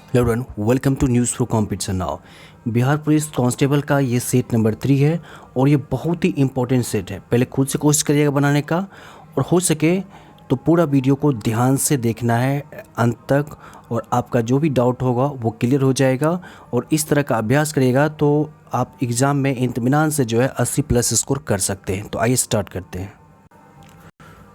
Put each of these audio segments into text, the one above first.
Hello everyone, welcome to news for competition now. Bihar police constable का ये set number 3 है और ये बहुत ही इंपॉर्टेंट सेट है। पहले खुद से कोशिश करिएगा बनाने का और हो सके तो पूरा वीडियो को ध्यान से देखना है अंत तक, और आपका जो भी डाउट होगा वो क्लियर हो जाएगा। और इस तरह का अभ्यास करिएगा तो आप एग्ज़ाम में इत्मीनान से जो है 80+ स्कोर कर सकते हैं। तो आइए स्टार्ट करते हैं।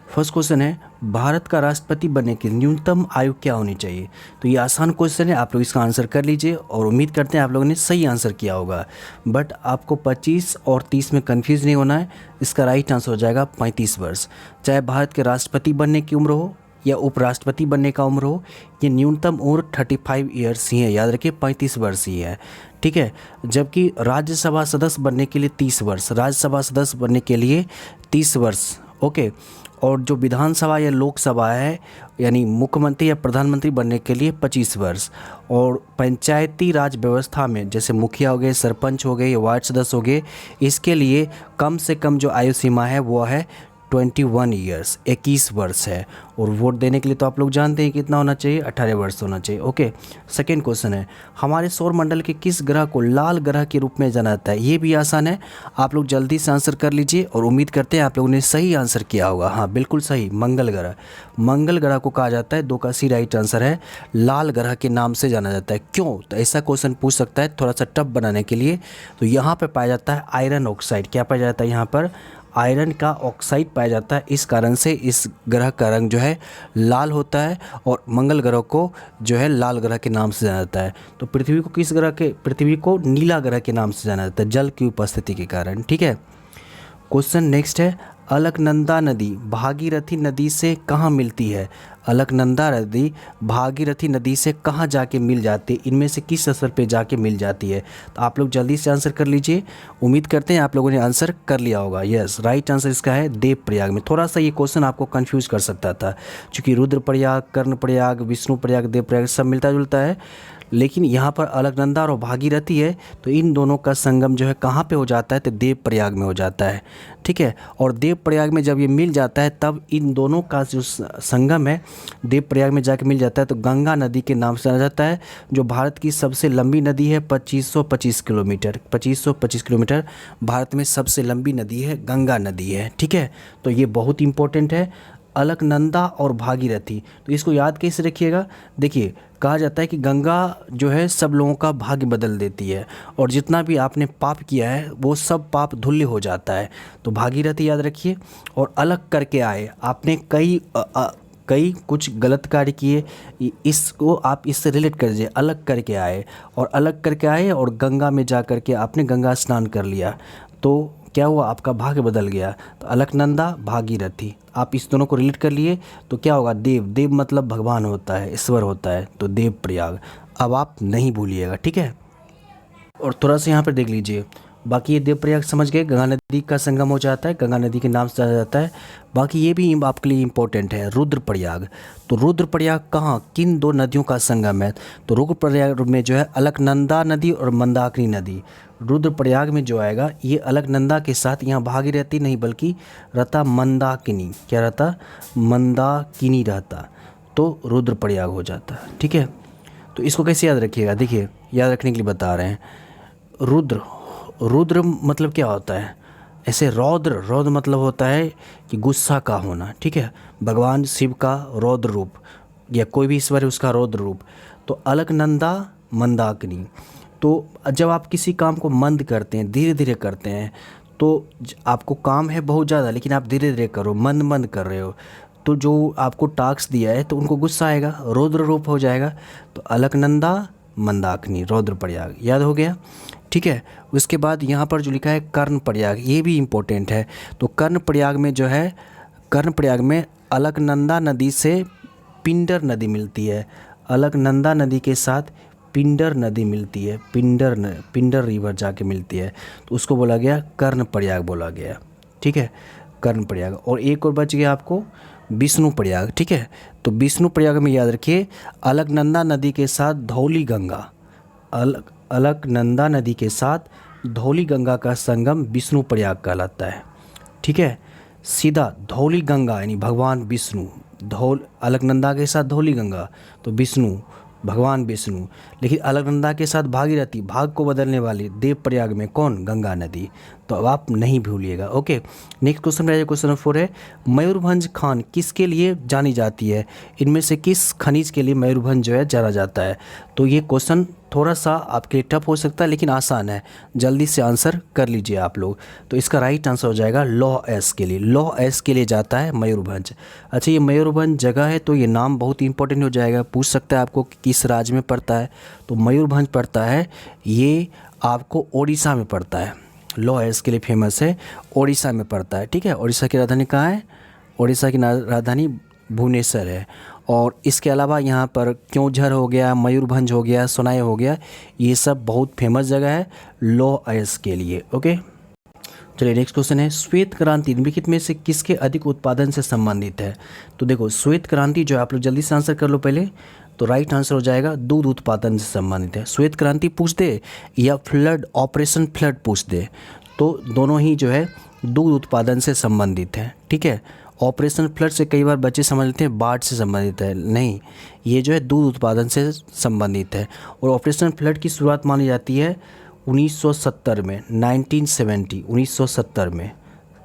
फर्स्ट क्वेश्चन है, भारत का राष्ट्रपति बनने की न्यूनतम आयु क्या होनी चाहिए? तो ये आसान क्वेश्चन है, आप लोग इसका आंसर कर लीजिए और उम्मीद करते हैं आप लोगों ने सही आंसर किया होगा। बट आपको 25 और 30 में कंफ्यूज नहीं होना है। इसका राइट आंसर हो जाएगा 35 वर्ष। चाहे भारत के राष्ट्रपति बनने की उम्र हो या उपराष्ट्रपति बनने का उम्र हो, ये न्यूनतम उम्र 35 ईयर्स ही है। याद रखिए 35 वर्ष ही है, ठीक है। जबकि राज्यसभा सदस्य बनने के लिए 30 वर्ष, राज्यसभा सदस्य बनने के लिए 30 वर्ष, ओके। और जो विधानसभा या लोकसभा है यानी मुख्यमंत्री या प्रधानमंत्री बनने के लिए 25 वर्ष। और पंचायती राज व्यवस्था में जैसे मुखिया हो गए, सरपंच हो गए या वार्ड सदस्य हो गए, इसके लिए कम से कम जो आयु सीमा है वो है 21 ईयर्स, 21 वर्ष है। और वोट देने के लिए तो आप लोग जानते हैं कितना होना चाहिए, 18 वर्ष होना चाहिए, ओके। सेकेंड क्वेश्चन है, हमारे सौर मंडल के किस ग्रह को लाल ग्रह के रूप में जाना जाता है? ये भी आसान है, आप लोग जल्दी से आंसर कर लीजिए और उम्मीद करते हैं आप लोगों ने सही आंसर किया होगा। हाँ बिल्कुल सही, मंगल ग्रह। मंगल ग्रह को कहा जाता है, 2 का सी राइट आंसर है, लाल ग्रह के नाम से जाना जाता है। क्यों? तो ऐसा क्वेश्चन पूछ सकता है थोड़ा सा टफ बनाने के लिए। तो यहाँ पर पाया जाता है आयरन ऑक्साइड। क्या पाया जाता है यहाँ पर? आयरन का ऑक्साइड पाया जाता है। इस कारण से इस ग्रह का रंग जो है लाल होता है और मंगल ग्रह को जो है लाल ग्रह के नाम से जाना जाता है। तो पृथ्वी को किस ग्रह के? पृथ्वी को नीला ग्रह के नाम से जाना जाता है, जल की उपस्थिति के कारण, ठीक है। क्वेश्चन नेक्स्ट है, अलकनंदा नदी भागीरथी नदी से कहाँ मिलती है? अलकनंदा नदी भागीरथी नदी से कहाँ जाके मिल जाती है? इनमें से किस स्थल पे जाके मिल जाती है? तो आप लोग जल्दी से आंसर कर लीजिए। उम्मीद करते हैं आप लोगों ने आंसर कर लिया होगा। यस, राइट आंसर इसका है देवप्रयाग में। थोड़ा सा ये क्वेश्चन आपको कंफ्यूज कर सकता था, क्योंकि रुद्रप्रयाग, कर्णप्रयाग, विष्णुप्रयाग, देवप्रयाग सब मिलता जुलता है। लेकिन यहाँ पर अलकनंदा और भागीरथी है, तो इन दोनों का संगम जो है कहाँ पे हो जाता है? तो देवप्रयाग में हो जाता है, ठीक है। और देवप्रयाग में जब ये मिल जाता है तब इन दोनों का जो संगम है देवप्रयाग में जाके मिल जाता है, तो गंगा नदी के नाम से जाना जाता है, जो भारत की सबसे लंबी नदी है। 2525 किलोमीटर, 2525 किलोमीटर भारत में सबसे लंबी नदी है, गंगा नदी है, ठीक है। तो ये बहुत इंपॉर्टेंट है, अलकनंदा और भागीरथी। तो इसको याद कैसे रखिएगा? देखिए, कहा जाता है कि गंगा जो है सब लोगों का भाग्य बदल देती है, और जितना भी आपने पाप किया है वो सब पाप धुल्य हो जाता है। तो भागीरथी याद रखिए। और अलग करके आए, आपने कई कुछ गलत कार्य किए, इसको आप इससे रिलेट कर दीजिए, अलग करके आए। और अलग करके आए और गंगा में जा कर के आपने गंगा स्नान कर लिया, तो क्या हुआ? आपका भाग्य बदल गया। तो अलकनंदा, भागीरथी, आप इस दोनों को रिलेट कर लिए तो क्या होगा? देव, देव मतलब भगवान होता है, ईश्वर होता है, तो देवप्रयाग। अब आप नहीं भूलिएगा, ठीक है। और थोड़ा सा यहाँ पर देख लीजिए, बाकी ये देवप्रयाग समझ गए, गंगा नदी का संगम हो जाता है, गंगा नदी के नाम से जाना जाता है। बाकी ये भी आपके लिए इम्पोर्टेंट है, रुद्रप्रयाग। तो रुद्रप्रयाग कहाँ, किन 2 नदियों का संगम है? तो रुद्रप्रयाग में जो है अलकनंदा नदी और मंदाकिनी नदी। रुद्रप्रयाग में जो आएगा ये अलकनंदा के साथ, यहाँ भागीरथी नहीं बल्कि रहता मंदाकिनी। क्या रहता? मंदाकिनी रहता, तो रुद्रप्रयाग हो जाता, ठीक है। तो इसको कैसे याद रखिएगा? देखिए, याद रखने के लिए बता रहे हैं। रुद्र, रुद्र मतलब क्या होता है? ऐसे रौद्र, रौद्र मतलब होता है कि गुस्सा का होना, ठीक है। भगवान शिव का रौद्र रूप, या कोई भी ईश्वर है उसका रौद्र रूप। तो अलकनंदा, मंदाकिनी। तो जब आप किसी काम को मंद करते हैं, धीरे धीरे करते हैं, तो आपको काम है बहुत ज़्यादा लेकिन आप धीरे धीरे करो, मंद मंद कर रहे हो, तो जो आपको टास्क दिया है तो उनको गुस्सा आएगा, रौद्र रूप हो जाएगा। तो अलकनंदा, मंदाकिनी, रुद्रप्रयाग, याद हो गया, ठीक है। उसके बाद यहाँ पर जो लिखा है कर्णप्रयाग, ये भी इम्पोर्टेंट है। तो कर्णप्रयाग में जो है, कर्णप्रयाग में अलकनंदा नदी से पिंडर नदी मिलती है, अलकनंदा नदी के साथ पिंडर नदी मिलती है, पिंडर रिवर जाके मिलती है, तो उसको बोला गया कर्णप्रयाग बोला गया, ठीक है, कर्णप्रयाग। और एक और बच गया आपको विष्णुप्रयाग, ठीक है। तो विष्णुप्रयाग में याद रखिए अलकनंदा नदी के साथ धौली गंगा, अलकनंदा नदी के साथ धौली गंगा का संगम विष्णुप्रयाग कहलाता है, ठीक है। सीधा धौली गंगा यानी भगवान विष्णु, अलकनंदा के साथ धौली गंगा तो विष्णु, भगवान विष्णु। लेकिन अलकनंदा के साथ भागीरथी, भाग को बदलने वाली, देवप्रयाग में कौन? गंगा नदी। तो अब आप नहीं भूलिएगा। ओके, नेक्स्ट क्वेश्चन मेरा क्वेश्चन नंबर 4 है, मयूरभंज खान किसके लिए जानी जाती है? इनमें से किस खनिज के लिए मयूरभंज जो है जाना जाता है? तो ये क्वेश्चन थोड़ा सा आपके लिए टफ हो सकता है लेकिन आसान है, जल्दी से आंसर कर लीजिए आप लोग। तो इसका राइट आंसर हो जाएगा लौह एस के लिए। लौह एस के लिए जाता है मयूरभंज। अच्छा, ये मयूरभंज जगह है तो ये नाम बहुत ही इंपॉर्टेंट हो जाएगा, पूछ सकता है आपको कि किस राज्य में पड़ता है। तो मयूरभंज पड़ता है, ये आपको ओडिशा में पड़ता है। लौह एस के लिए फेमस है, ओडिशा में पड़ता है। ठीक है, ओडिशा की राजधानी कहाँ है? ओडिशा की राजधानी भुवनेश्वर है। और इसके अलावा यहाँ पर क्योंझर हो गया, मयूरभंज हो गया, सोनाई हो गया, ये सब बहुत फेमस जगह है लौह अयस्क के लिए। ओके, चलिए नेक्स्ट क्वेश्चन है, श्वेत क्रांति निम्नलिखित में से किसके अधिक उत्पादन से संबंधित है? तो देखो, श्वेत क्रांति जो है, आप लोग जल्दी से आंसर कर लो पहले। तो राइट आंसर हो जाएगा दूध उत्पादन से संबंधित है। श्वेत क्रांति पूछ दे या फ्लड, ऑपरेशन फ्लड पूछ दे, तो दोनों ही जो है दूध उत्पादन से संबंधित है। ठीक है, ऑपरेशन फ्लड से कई बार बच्चे समझ लेते हैं बाढ़ से संबंधित है, नहीं, ये जो है दूध उत्पादन से संबंधित है। और ऑपरेशन फ्लड की शुरुआत मानी जाती है 1970 में, 1970 में।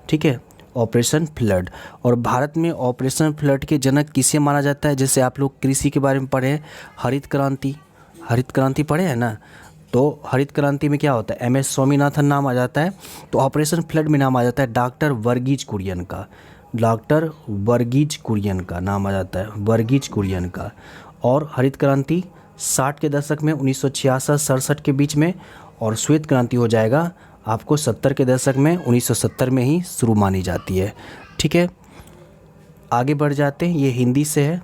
ठीक है, ऑपरेशन फ्लड। और भारत में ऑपरेशन फ्लड के जनक किसे माना जाता है? जैसे आप लोग कृषि के बारे में पढ़े हैं, हरित क्रांति, हरित क्रांति पढ़े हैं ना, तो हरित क्रांति में क्या होता है? MS स्वामीनाथन नाम आ जाता है। तो ऑपरेशन फ्लड में नाम आ जाता है डॉक्टर वर्गीज कुरियन का, डॉक्टर वर्गीज कुरियन का नाम आ जाता है, वर्गीज कुरियन का। और हरित क्रांति 60 के दशक में, 1966-67 के बीच में। और श्वेत क्रांति हो जाएगा आपको 70 के दशक में, 1970 में ही शुरू मानी जाती है। ठीक है, आगे बढ़ जाते हैं, ये हिंदी से है,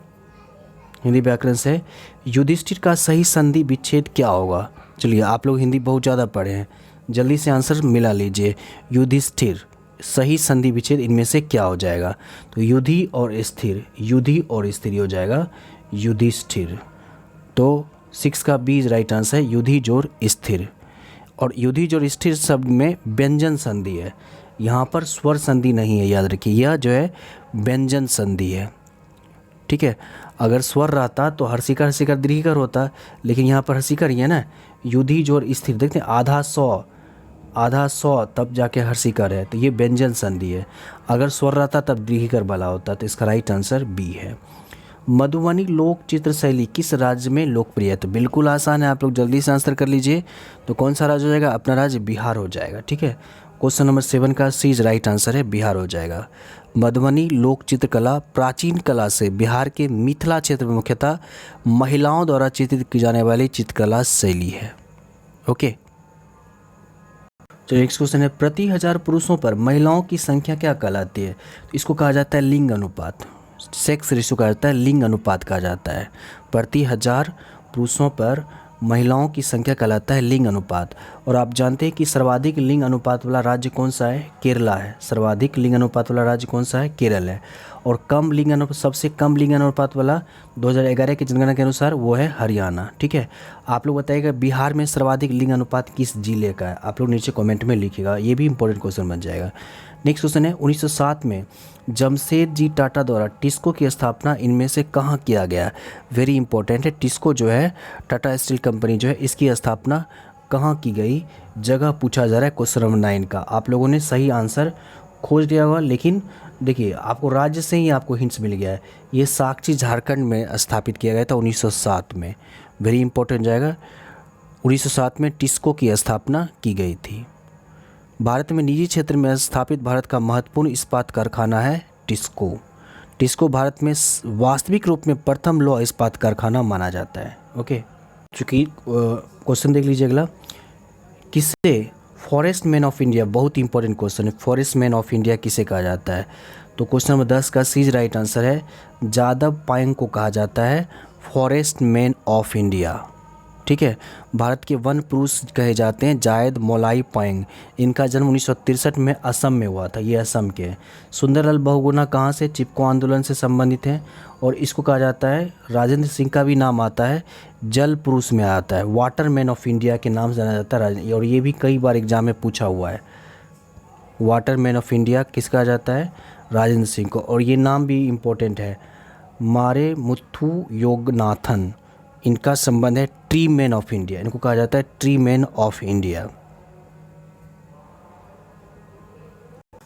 हिंदी व्याकरण से। युधिष्ठिर का सही संधि विच्छेद क्या होगा? चलिए, आप लोग हिंदी बहुत ज़्यादा पढ़े हैं, जल्दी से आंसर मिला लीजिए। युधिष्ठिर सही संधि विच्छेद इनमें से क्या हो जाएगा? तो युधि और स्थिर, युधि और स्थिर हो जाएगा युधिष्ठिर। तो 6 का बीज राइट आंसर है, युधि जोड़ स्थिर। और युधि जोड़ स्थिर शब्द में व्यंजन संधि है, यहाँ पर स्वर संधि नहीं है, याद रखिए, यह जो है व्यंजन संधि है। ठीक है, अगर स्वर रहता तो हर्षिकर हर्षिकर दीर्घिकर होता, लेकिन यहाँ पर हर्षिकर ही है ना। युधि जोड़ स्थिर, देखते हैं आधा सौ तब जाके हर्षिकर है, तो ये व्यंजन संधि है। अगर स्वर रहता तब दीर्घिकर वाला होता, तो इसका राइट आंसर बी है। मधुबनी लोक चित्र शैली किस राज्य में लोकप्रिय है? तो बिल्कुल आसान है, आप लोग जल्दी से आंसर कर लीजिए। तो कौन सा राज्य हो जाएगा? अपना राज्य बिहार हो जाएगा। ठीक है, क्वेश्चन नंबर 7 का सी राइट आंसर है, बिहार हो जाएगा। मधुबनी लोक चित्रकला प्राचीन कला से बिहार के मिथिला क्षेत्र में मुख्यतः महिलाओं द्वारा चित्रित की जाने वाली चित्रकला शैली है। ओके, तो नेक्स्ट क्वेश्चन है, प्रति 1000 पुरुषों पर महिलाओं की संख्या क्या कहलाती है? तो इसको कहा जाता है लिंग अनुपात, सेक्स रेशियो कहा जाता है, लिंग अनुपात कहा जाता है। प्रति 1000 पुरुषों पर महिलाओं की संख्या कहलाता है लिंग अनुपात। और आप जानते हैं कि सर्वाधिक लिंग अनुपात वाला राज्य कौन सा है? केरला है। सर्वाधिक लिंग अनुपात वाला राज्य कौन सा है? केरल है। और कम लिंग अनुपात, सबसे कम लिंग अनुपात वाला 2011 की जनगणना के अनुसार वो है हरियाणा। ठीक है, आप लोग बताइएगा बिहार में सर्वाधिक लिंग अनुपात किस जिले का है? आप लोग नीचे कमेंट में लिखिएगा, ये भी इंपॉर्टेंट क्वेश्चन बन जाएगा। नेक्स्ट क्वेश्चन है, 1907 में जमशेदजी टाटा द्वारा टिस्को की स्थापना इनमें से कहाँ किया गया? वेरी इंपॉर्टेंट है, टिस्को जो है टाटा स्टील कंपनी जो है, इसकी स्थापना कहाँ की गई? जगह पूछा जा रहा है क्वेश्चन नंबर 9 का। आप लोगों ने सही आंसर खोज लिया होगा, लेकिन देखिए आपको राज्य से ही आपको हिंट्स मिल गया है। ये साक्षी झारखंड में स्थापित किया गया था 1907 में। वेरी इंपॉर्टेंट जाएगा, 1907 में टिस्को की स्थापना की गई थी। भारत में निजी क्षेत्र में स्थापित भारत का महत्वपूर्ण इस्पात कारखाना है टिस्को। टिस्को भारत में वास्तविक रूप में प्रथम लौह इस्पात कारखाना माना जाता है। ओके, चूँकि क्वेश्चन देख लीजिए अगला, किसे फॉरेस्ट मैन ऑफ इंडिया, बहुत इंपॉर्टेंट क्वेश्चन है, फॉरेस्ट मैन ऑफ इंडिया किसे कहा जाता है? तो क्वेश्चन नंबर 10 का सी राइट आंसर है, जादव पायेंग को कहा जाता है फॉरेस्ट मैन ऑफ इंडिया। ठीक है, भारत के वन पुरुष कहे जाते हैं जायद मौलाई पायेंग। इनका जन्म 1963 में असम में हुआ था, ये असम के हैं। सुंदरलाल बहुगुणा कहाँ से? चिपको आंदोलन से संबंधित हैं। और इसको कहा जाता है, राजेंद्र सिंह का भी नाम आता है, जल पुरुष में आता है, वाटर मैन ऑफ इंडिया के नाम से जाना जाता है। और ये भी कई बार एग्जाम में पूछा हुआ है, वाटर मैन ऑफ इंडिया किस कहा जाता है? राजेंद्र सिंह को। और ये नाम भी इम्पोर्टेंट है, मारे मुथु योगनाथन, इनका संबंध है ट्री मैन ऑफ इंडिया, इनको कहा जाता है ट्री मैन ऑफ इंडिया।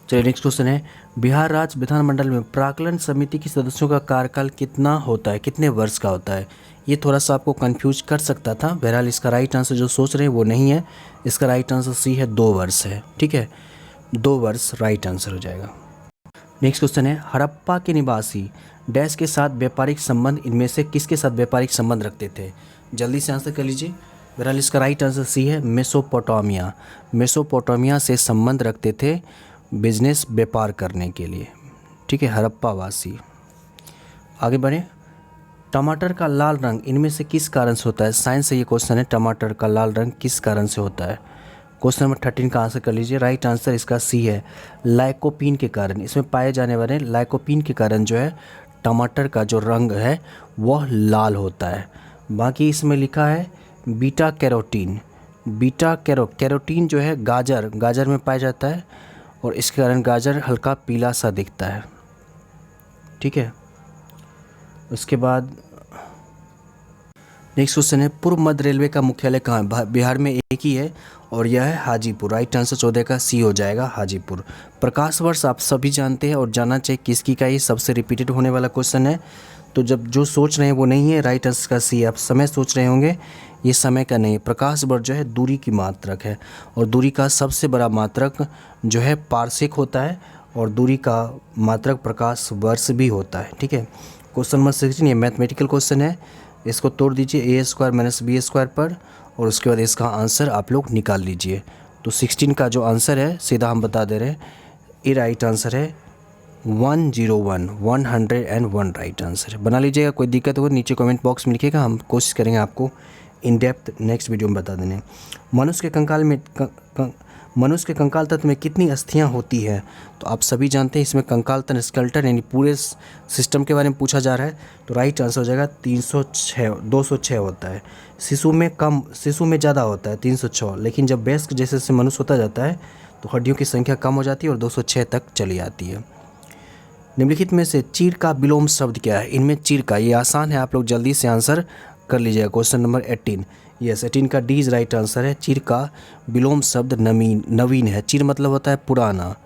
चलिए नेक्स्ट क्वेश्चन है, बिहार राज्य विधानमंडल में प्राक्कलन समिति के सदस्यों का कार्यकाल कितना होता है, कितने वर्ष का होता है? ये थोड़ा सा आपको कंफ्यूज कर सकता था। बहरहाल इसका राइट आंसर जो सोच रहे हैं वो नहीं है, इसका राइट आंसर सी है, 2 वर्ष है। ठीक है, 2 वर्ष राइट आंसर हो जाएगा। नेक्स्ट क्वेश्चन है, हड़प्पा के निवासी डैश के साथ व्यापारिक संबंध इनमें से किसके साथ व्यापारिक संबंध रखते थे? जल्दी से आंसर कर लीजिए। बहरहाल इसका राइट आंसर सी है, मेसोपोटामिया। मेसोपोटामिया से संबंध रखते थे बिजनेस, व्यापार करने के लिए। ठीक है, हड़प्पा वासी। आगे बढ़े, टमाटर का लाल रंग इनमें से किस कारण से होता है? साइंस से ये क्वेश्चन है, टमाटर का लाल रंग किस कारण से होता है? क्वेश्चन नंबर 13 का आंसर कर लीजिए। राइट आंसर इसका सी है, लाइकोपीन के कारण। इसमें पाए जाने वाले लाइकोपीन के कारण जो है टमाटर का जो रंग है वह लाल होता है। बाकी इसमें लिखा है बीटा कैरोटीन। बीटा कैरोटीन जो है गाजर में पाया जाता है और इसके कारण गाजर हल्का पीला सा दिखता है। ठीक है, उसके बाद नेक्स्ट क्वेश्चन है, पूर्व मध्य रेलवे का मुख्यालय कहाँ है? बिहार में एक ही है और यह है हाजीपुर। राइट आंसर 14 का सी हो जाएगा, हाजीपुर। प्रकाश वर्ष आप सभी जानते हैं और जानना चाहिए किसकी का, ये सबसे रिपीटेड होने वाला क्वेश्चन है। तो जब जो सोच रहे हैं वो नहीं है, राइट आंसर का सी है। आप समय सोच रहे होंगे, ये समय का नहीं है। प्रकाश वर्ष जो है दूरी की मात्रक है और दूरी का सबसे बड़ा मात्रक जो है पारसेक होता है और दूरी का मात्रक प्रकाश वर्ष भी होता है। ठीक है, क्वेश्चन नंबर 16 ये मैथमेटिकल क्वेश्चन है, इसको तोड़ दीजिए a² - b² पर और उसके बाद इसका आंसर आप लोग निकाल लीजिए। तो 16 का जो आंसर है सीधा हम बता दे रहे हैं, ये राइट आंसर है 101, 101 राइट आंसर है। बना लीजिएगा, कोई दिक्कत हो नीचे कमेंट बॉक्स में लिखिएगा, हम कोशिश करेंगे आपको इन डेप्थ नेक्स्ट वीडियो में बता देने। मनुष्य के कंकाल तंत्र में कितनी अस्थियां होती है? तो आप सभी जानते हैं इसमें कंकाल तंत्र स्केलेटन यानी पूरे सिस्टम के बारे में पूछा जा रहा है। तो राइट आंसर हो जाएगा 206 होता है। शिशु में ज़्यादा होता है 306, लेकिन जब वयस्क जैसे मनुष्य होता जाता है तो हड्डियों की संख्या कम हो जाती है और 206 तक चली आती है। निम्नलिखित में से चीर का विलोम शब्द क्या है? इनमें चीर का, ये आसान है, आप लोग जल्दी से आंसर कर लीजिएगा। क्वेश्चन नंबर 18, यस 18 का डी इज राइट आंसर है। चीर का विलोम शब्द नवीन है। चीर मतलब होता है पुराना,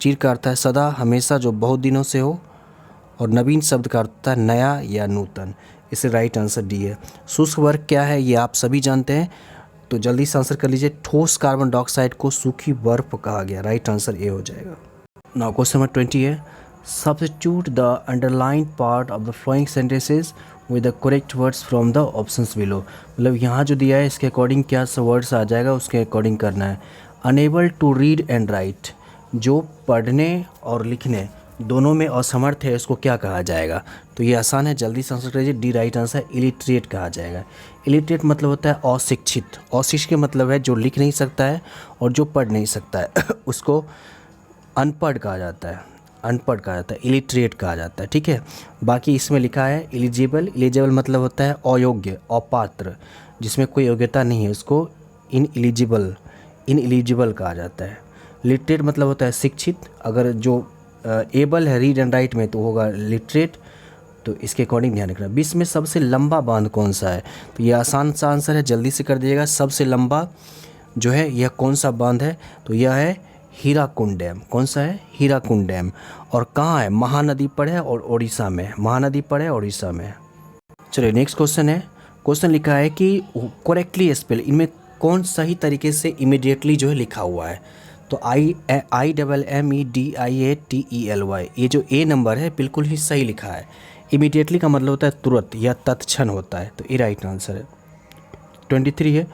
चीर का अर्थ है सदा, हमेशा, जो बहुत दिनों से हो, और नवीन शब्द का अर्थ होता है नया या नूतन। इसे राइट आंसर डी है। शुष्क वर्ग क्या है ये आप सभी जानते हैं, तो जल्दी से आंसर कर लीजिए। ठोस कार्बन डाइऑक्साइड को सूखी बर्फ कहा गया। राइट आंसर ए हो जाएगा। नाउ क्वेश्चन नंबर 20 है, substitute the underlined part of the following sentences with the correct words from the options below. मतलब यहाँ जो दिया है इसके अकॉर्डिंग क्या वर्ड्स आ जाएगा उसके अकॉर्डिंग करना है। Unable to read and write, जो पढ़ने और लिखने दोनों में असमर्थ है, इसको क्या कहा जाएगा? तो ये आसान है, जल्दी से आंसर करिए। डी राइट आंसर, इलिटरेट कहा जाएगा। इलिटरेट मतलब होता है अशिक्षित। अशिक्षित मतलब है जो लिख नहीं सकता है और जो पढ़ नहीं सकता है उसको अनपढ़ कहा जाता है, इलिटरेट कहा जाता है। ठीक है, बाकी इसमें लिखा है एलिजिबल मतलब होता है अयोग्य, अपात्र, जिसमें कोई योग्यता नहीं है, उसको इनएलिजिबल कहा जाता है। लिटरेट मतलब होता है शिक्षित, अगर जो एबल है रीड एंड राइट में तो होगा लिटरेट। तो इसके अकॉर्डिंग ध्यान रखना। विश्व में सबसे लंबा बांध कौन सा है? तो ये आसान सा आंसर है, जल्दी से कर दीजिएगा। सबसे लंबा जो है यह कौन सा बांध है? तो यह है हीराकुंड डैम। कौन सा है? हीराकुंड डैम। और कहाँ है? महानदी पर है और उड़ीसा में, महानदी पर है उड़ीसा में। चलिए नेक्स्ट क्वेश्चन है। क्वेश्चन लिखा है कि करेक्टली स्पेल, इनमें कौन सही तरीके से इमीडिएटली जो है लिखा हुआ है? तो IMEDIATELY, ये जो ए नंबर है बिल्कुल ही सही लिखा है। इमीडिएटली का मतलब होता है तुरंत या तत्क्षण होता है, तो ये राइट आंसर है। 23 है,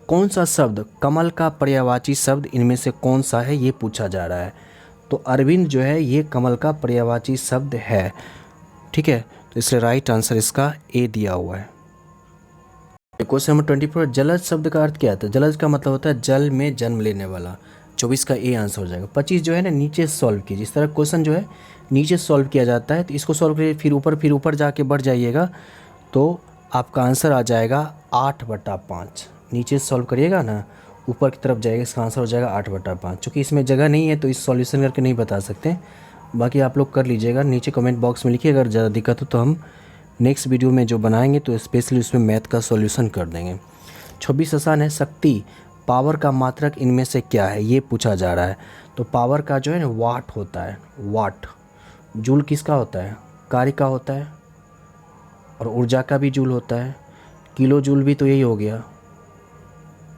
कौन सा शब्द कमल का पर्यायवाची शब्द इनमें से कौन सा है, ये पूछा जा रहा है। तो अरविंद जो है ये कमल का पर्यायवाची शब्द है। ठीक है, तो इसलिए राइट आंसर इसका ए दिया हुआ है। क्वेश्चन नंबर 24, जलज शब्द का अर्थ क्या है? जलज का मतलब होता है जल में जन्म लेने वाला। 24 का ए आंसर हो जाएगा। 25 जो है ना नीचे सॉल्व कीजिए, इस तरह क्वेश्चन जो है नीचे सॉल्व किया जाता है, तो इसको सॉल्व करिए, फिर ऊपर जाके बढ़ जाइएगा तो आपका आंसर आ जाएगा 8/5। नीचे सॉल्व करिएगा ना, ऊपर की तरफ जाएगा, इसका आंसर हो जाएगा 8/5। चूँकि इसमें जगह नहीं है तो इस सॉल्यूशन करके नहीं बता सकते, बाकी आप लोग कर लीजिएगा। नीचे कमेंट बॉक्स में लिखिए, अगर ज़्यादा दिक्कत हो तो हम नेक्स्ट वीडियो में जो बनाएंगे तो स्पेशली उसमें मैथ का सॉल्यूशन कर देंगे। 26 आसान है। शक्ति पावर का मात्रक इनमें से क्या है, ये पूछा जा रहा है। तो पावर का जो है ना वाट होता है, वाट। जूल किसका होता है, कार्य का होता है, और ऊर्जा का भी जूल होता है। किलो जूल भी तो यही हो गया,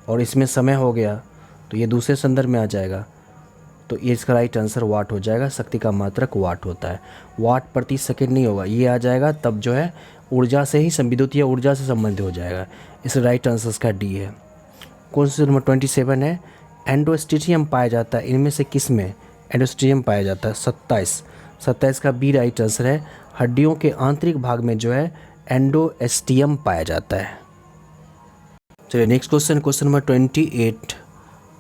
और इसमें समय हो गया तो ये दूसरे संदर्भ में आ जाएगा। तो ये इसका राइट आंसर वाट हो जाएगा। शक्ति का मात्रक वाट होता है, वाट प्रति सेकंड नहीं होगा, ये आ जाएगा तब जो है ऊर्जा से ही विद्युत या ऊर्जा से संबंधित हो जाएगा। इस राइट आंसर इसका डी है। क्वेश्चन नंबर 27 है। एंडोस्टेरियम पाया जाता है इनमें से किस में एंडोस्टेरियम पाया जाता है? 27 का बी राइट आंसर है। हड्डियों के आंतरिक भाग में जो है एंडोस्टेरियम पाया जाता है। चलिए next question, question number 28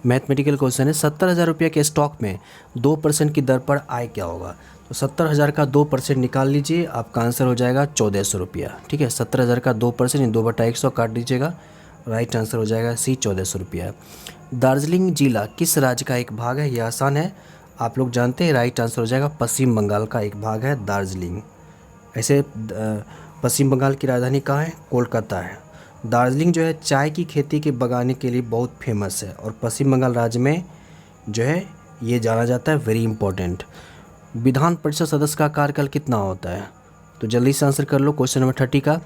mathematical question है। 70,000 रुपये के स्टॉक में 2% की दर पर आय क्या होगा? तो 70,000 का 2% निकाल लीजिए, आपका आंसर हो जाएगा 1400 रुपया। ठीक है, 70,000 का 2% 2/100 काट दीजिएगा, राइट आंसर हो जाएगा सी 1400 रुपया। दार्जिलिंग जिला किस राज्य का एक भाग है? यह आसान है, आप लोग जानते हैं, राइट आंसर हो जाएगा पश्चिम बंगाल का एक भाग है दार्जिलिंग। ऐसे पश्चिम बंगाल की राजधानी कहाँ है? कोलकाता है। दार्जिलिंग जो है चाय की खेती के बगाने के लिए बहुत फेमस है, और पश्चिम बंगाल राज्य में जो है ये जाना जाता है, वेरी इंपॉर्टेंट। विधान परिषद सदस्य का कार्यकाल कितना होता है? तो जल्दी से आंसर कर लो। क्वेश्चन नंबर 30 का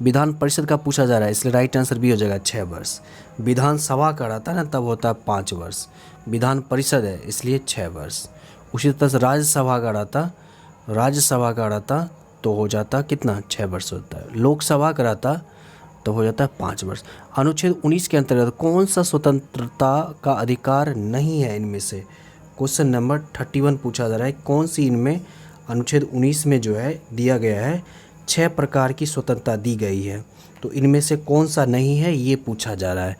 विधान परिषद का पूछा जा रहा है, इसलिए राइट आंसर भी हो जाएगा 6 वर्ष। विधानसभा का रहता है ना, तब होता है 5 वर्ष। विधान परिषद है इसलिए 6 वर्ष। उसी तरह से राज्यसभा का रहता तो हो जाता कितना? 6 वर्ष होता है। लोकसभा का रहता तो हो जाता है 5 वर्ष। अनुच्छेद 19 के अंतर्गत कौन सा स्वतंत्रता का अधिकार नहीं है इनमें से? क्वेश्चन नंबर 31 पूछा जा रहा है, कौन सी इनमें अनुच्छेद 19 में जो है दिया गया है 6 प्रकार की स्वतंत्रता दी गई है, तो इनमें से कौन सा नहीं है ये पूछा जा रहा है।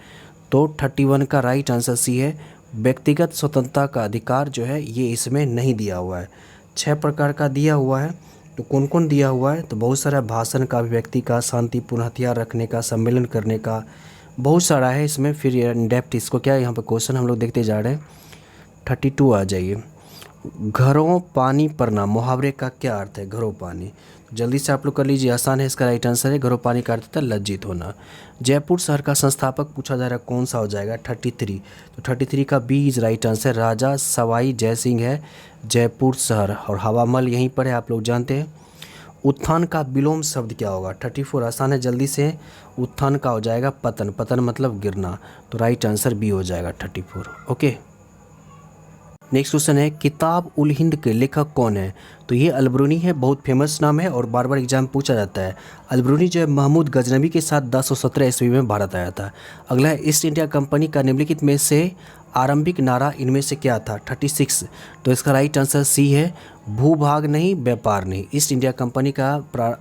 तो 31 का राइट आंसर सी है। व्यक्तिगत स्वतंत्रता का अधिकार जो है ये इसमें नहीं दिया हुआ है। 6 प्रकार का दिया हुआ है, तो कौन कौन दिया हुआ है? तो बहुत सारा भाषण का, अभिव्यक्ति का, शांतिपूर्ण हथियार रखने का, सम्मेलन करने का, बहुत सारा है इसमें। फिर इन डेप्थ इसको क्या है, यहाँ पर क्वेश्चन हम लोग देखते जा रहे हैं। 32 आ जाइए। घरों पानी पड़ना मुहावरे का क्या अर्थ है? घरों पानी, जल्दी से आप लोग कर लीजिए, आसान है, इसका राइट आंसर है घरों पानी का अर्थ था लज्जित होना। जयपुर शहर का संस्थापक पूछा जा रहा है, कौन सा हो जाएगा? 33। तो 33 का बी इज राइट आंसर। राजा सवाई जय सिंह है जयपुर शहर, और हवामहल यहीं पर है, आप लोग जानते हैं। उत्थान का विलोम शब्द क्या होगा? 34 आसान है, जल्दी से। उत्थान का हो जाएगा पतन, पतन मतलब गिरना, तो राइट आंसर बी हो जाएगा 34। ओके, नेक्स्ट क्वेश्चन है, किताब उल हिंद के लेखक कौन है? तो ये अलबरूनी है, बहुत फेमस नाम है और बार बार एग्जाम पूछा जाता है। अलबरूनी जो है महमूद गजनवी के साथ 1017 ईस्वी में भारत आया था। अगला है, ईस्ट इंडिया कंपनी का निम्नलिखित में से आरंभिक नारा इनमें से क्या था? 36। तो इसका राइट आंसर सी है, भूभाग नहीं व्यापार नहीं। ईस्ट इंडिया कंपनी का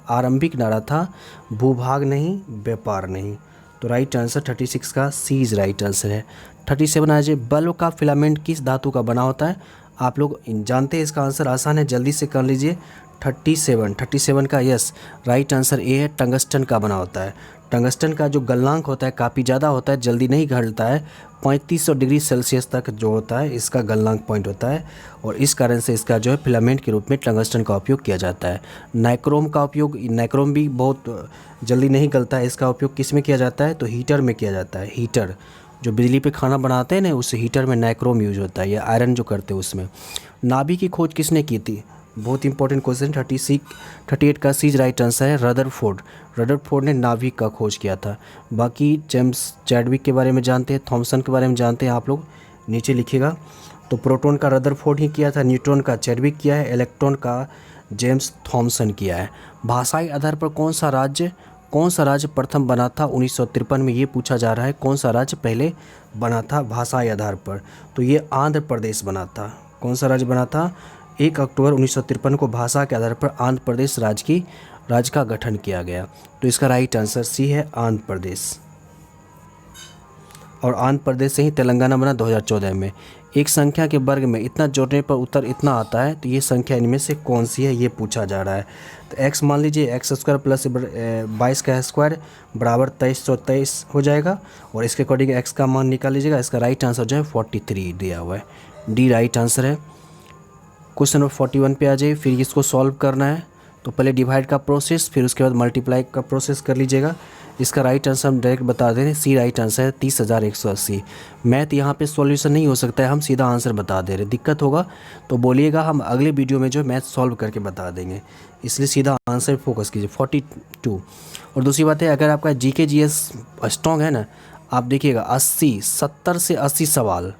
आरंभिक नारा था भूभाग नहीं व्यापार नहीं, तो राइट आंसर 36 का सी इज राइट आंसर है। 37 आ जाए, बल्ब का फिलामेंट किस धातु का बना होता है? आप लोग जानते हैं, इसका आंसर आसान है, जल्दी से कर लीजिए। 37 का यस राइट आंसर ए है, टंगस्टन का बना होता है। टंगस्टन का जो गलनांक होता है काफ़ी ज़्यादा होता है, जल्दी नहीं घटता है, 3500 डिग्री सेल्सियस तक जो होता है इसका गलनांक पॉइंट होता है, और इस कारण से इसका जो है फिलामेंट के रूप में टंगस्टन का उपयोग किया जाता है। नाइक्रोम का उपयोग, नाइक्रोम भी बहुत जल्दी नहीं गलता है, इसका उपयोग किस में किया जाता है? तो हीटर में किया जाता है। हीटर जो बिजली पे खाना बनाते हैं ना, उस हीटर में नाइक्रोम यूज होता है, या आयरन जो करते हैं उसमें। नाभि की खोज किसने की थी? बहुत इंपॉर्टेंट क्वेश्चन। 38 का सी राइट आंसर है रदरफोर्ड। रदरफोर्ड ने नाभि का खोज किया था। बाकी जेम्स चैडविक के बारे में जानते हैं, थॉमसन के बारे में जानते हैं, आप लोग नीचे लिखिएगा। तो प्रोटॉन का रदरफोर्ड ही किया था, न्यूट्रॉन का चैडविक किया है, इलेक्ट्रॉन का जेम्स थॉमसन किया है। भाषाई आधार पर कौन सा राज्य प्रथम बना था 1953 में? ये पूछा जा रहा है, कौन सा राज्य पहले बना था भाषाई आधार पर? तो ये आंध्र प्रदेश बना था। कौन सा राज्य बना था? 1 अक्टूबर 1953 को भाषा के आधार पर आंध्र प्रदेश राज्य का गठन किया गया। तो इसका राइट आंसर सी है, आंध्र प्रदेश। और आंध्र प्रदेश से ही तेलंगाना बना 2014 में। एक संख्या के वर्ग में इतना जोड़ने पर उत्तर इतना आता है, तो ये संख्या इनमें से कौन सी है ये पूछा जा रहा है। तो x मान लीजिए, x² प्लस 22 का स्क्वायर बराबर 2323 हो जाएगा, और इसके अकॉर्डिंग x का मान निकाल लीजिएगा। इसका राइट आंसर जो है 43 दिया हुआ है, डी राइट आंसर है। क्वेश्चन नंबर 41 पे आ जाइए, फिर इसको सॉल्व करना है। तो पहले डिवाइड का प्रोसेस, फिर उसके बाद मल्टीप्लाई का प्रोसेस कर लीजिएगा। इसका राइट आंसर हम डायरेक्ट बता दे रहे हैं, सी राइट आंसर है 30,180। मैथ यहाँ पे सॉल्यूशन नहीं हो सकता है, हम सीधा आंसर बता दे रहे हैं। दिक्कत होगा तो बोलिएगा, हम अगले वीडियो में जो मैथ सॉल्व करके बता देंगे, इसलिए सीधा आंसर फोकस कीजिए 42। और दूसरी बात है, अगर आपका जीके जीएस स्ट्रॉन्ग है ना, आप देखिएगा 70 से 80 सवाल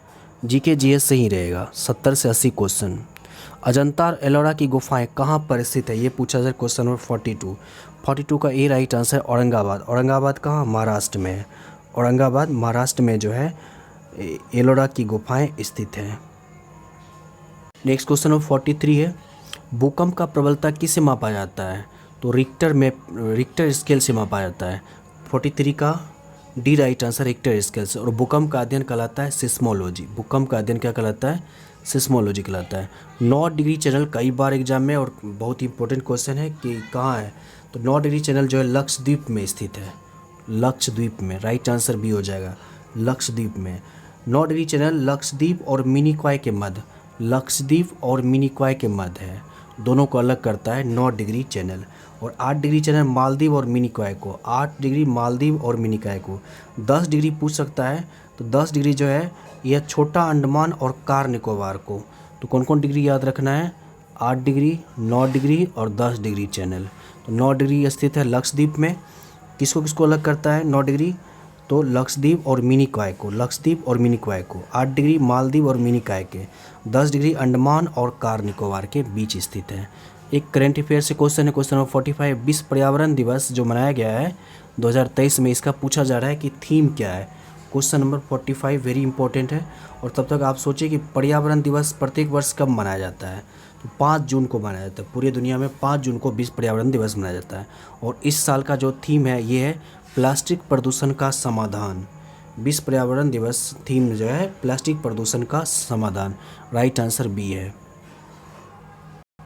जीके जीएस से ही रहेगा, 70 से 80 क्वेश्चन। अजंता और एलोरा की गुफाएं कहाँ पर स्थित है, ये पूछा जाए क्वेश्चन नंबर 42 का ए राइट आंसर औरंगाबाद। औरंगाबाद कहाँ, महाराष्ट्र में है। औरंगाबाद महाराष्ट्र में जो है एलोरा की गुफाएं स्थित हैं। नेक्स्ट क्वेश्चन नंबर 43 है, भूकंप का प्रबलता किससे मापा जाता है, तो रिक्टर स्केल से मापा जाता है। 43 का D right answer Richter scale से। और भूकंप का अध्ययन कहलाता है सिस्मोलॉजी। भूकंप का अध्ययन क्या कहलाता है, सिस्मोलॉजी कहलाता है। 9 डिग्री चैनल कई बार एग्जाम में, और बहुत ही इंपॉर्टेंट क्वेश्चन है कि कहाँ है, तो 9 डिग्री चैनल जो है लक्षद्वीप में स्थित है। लक्षद्वीप में, राइट आंसर भी हो जाएगा, लक्षद्वीप में। 9 डिग्री चैनल लक्षद्वीप और मिनिकॉय के मध्य, लक्षद्वीप और मिनिकॉय के मध्य है, दोनों को अलग करता है 9 डिग्री चैनल। और 8 डिग्री चैनल मालदीव और मिनिकॉय को, 8 डिग्री मालदीव और मिनिकॉय को। 10 डिग्री पूछ सकता है, तो 10 डिग्री जो है यह छोटा अंडमान और कार निकोबार को। तो कौन कौन डिग्री याद रखना है, 8 डिग्री, 9 डिग्री और 10 डिग्री चैनल। तो 9 डिग्री स्थित है लक्षद्वीप में। किसको किसको अलग करता है 9 डिग्री, तो लक्षद्वीप और मिनिकॉय को, लक्षद्वीप और मिनिकॉय को। 8 डिग्री मालदीव और मिनिकॉय के, 10 डिग्री अंडमान और कार निकोबार के बीच स्थित है। एक करंट अफेयर से क्वेश्चन है, क्वेश्चन नंबर 45, विश्व पर्यावरण दिवस जो मनाया गया है 2023 में, इसका पूछा जा रहा है कि थीम क्या है। क्वेश्चन नंबर 45 वेरी इंपॉर्टेंट है। और तब तक आप सोचिए कि पर्यावरण दिवस प्रत्येक वर्ष कब मनाया जाता है, तो 5 जून को मनाया जाता है। पूरी दुनिया में 5 जून को विश्व पर्यावरण दिवस मनाया जाता है। और इस साल का जो थीम है ये है प्लास्टिक प्रदूषण का समाधान। विश्व पर्यावरण दिवस थीम जो है प्लास्टिक प्रदूषण का समाधान, राइट आंसर बी है।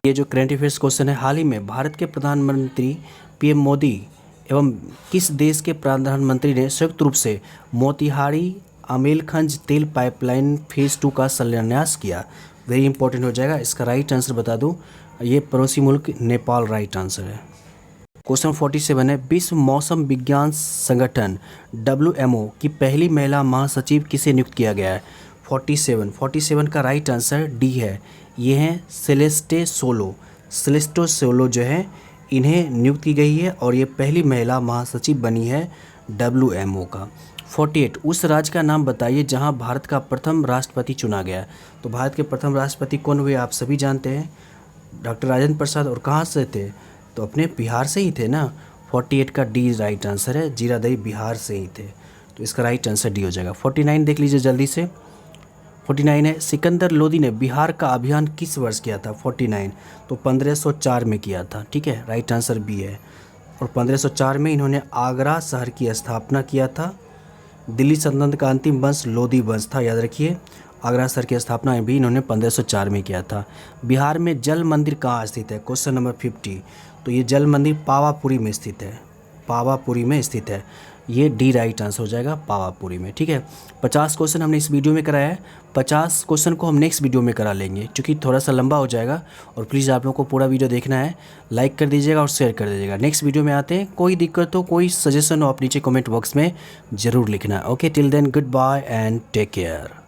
ये जो करंट अफेयर्स क्वेश्चन है, हाल ही में भारत के प्रधानमंत्री पीएम मोदी एवं किस देश के प्रधानमंत्री ने संयुक्त रूप से मोतिहारी आमेलखंज तेल पाइपलाइन फेज 2 का शिलान्यास किया। वेरी इंपॉर्टेंट हो जाएगा। इसका राइट आंसर बता दूं, ये पड़ोसी मुल्क नेपाल राइट आंसर है। क्वेश्चन 47 है, विश्व मौसम विज्ञान संगठन WMO की पहली महिला महासचिव किसे नियुक्त किया गया है। 47 का राइट आंसर डी है, ये हैं सेलेस्टे सोलो जो है इन्हें नियुक्त की गई है, और ये पहली महिला महासचिव बनी है WMO का। 48, उस राज्य का नाम बताइए जहां भारत का प्रथम राष्ट्रपति चुना गया। तो भारत के प्रथम राष्ट्रपति कौन हुए आप सभी जानते हैं, डॉक्टर राजेंद्र प्रसाद। और कहाँ से थे, तो अपने बिहार से ही थे ना। 48 का डी राइट आंसर है, जीरादेई बिहार से ही थे, तो इसका राइट आंसर डी हो जाएगा। 49 देख लीजिए जल्दी से। 49 है, सिकंदर लोदी ने बिहार का अभियान किस वर्ष किया था। 49 तो 1504 में किया था, ठीक है, राइट आंसर बी है। और 1504 में इन्होंने आगरा शहर की स्थापना किया था। दिल्ली सल्तनत का अंतिम वंश लोदी वंश था, याद रखिए। आगरा शहर की स्थापना भी इन्होंने 1504 में किया था। बिहार में जल मंदिर कहाँ स्थित है, क्वेश्चन नंबर 50। तो ये जल मंदिर पावापुरी में स्थित है, पावापुरी में स्थित है, ये डी राइट आंसर हो जाएगा, पावापुरी में, ठीक है। 50 क्वेश्चन हमने इस वीडियो में कराया है, 50 क्वेश्चन को हम नेक्स्ट वीडियो में करा लेंगे क्योंकि थोड़ा सा लंबा हो जाएगा। और प्लीज़ आप लोगों को पूरा वीडियो देखना है, लाइक कर दीजिएगा और शेयर कर दीजिएगा। नेक्स्ट वीडियो में आते हैं, कोई दिक्कत हो, कोई सजेशन हो, आप नीचे कमेंट बॉक्स में ज़रूर लिखना है। Okay, till then good bye and take care.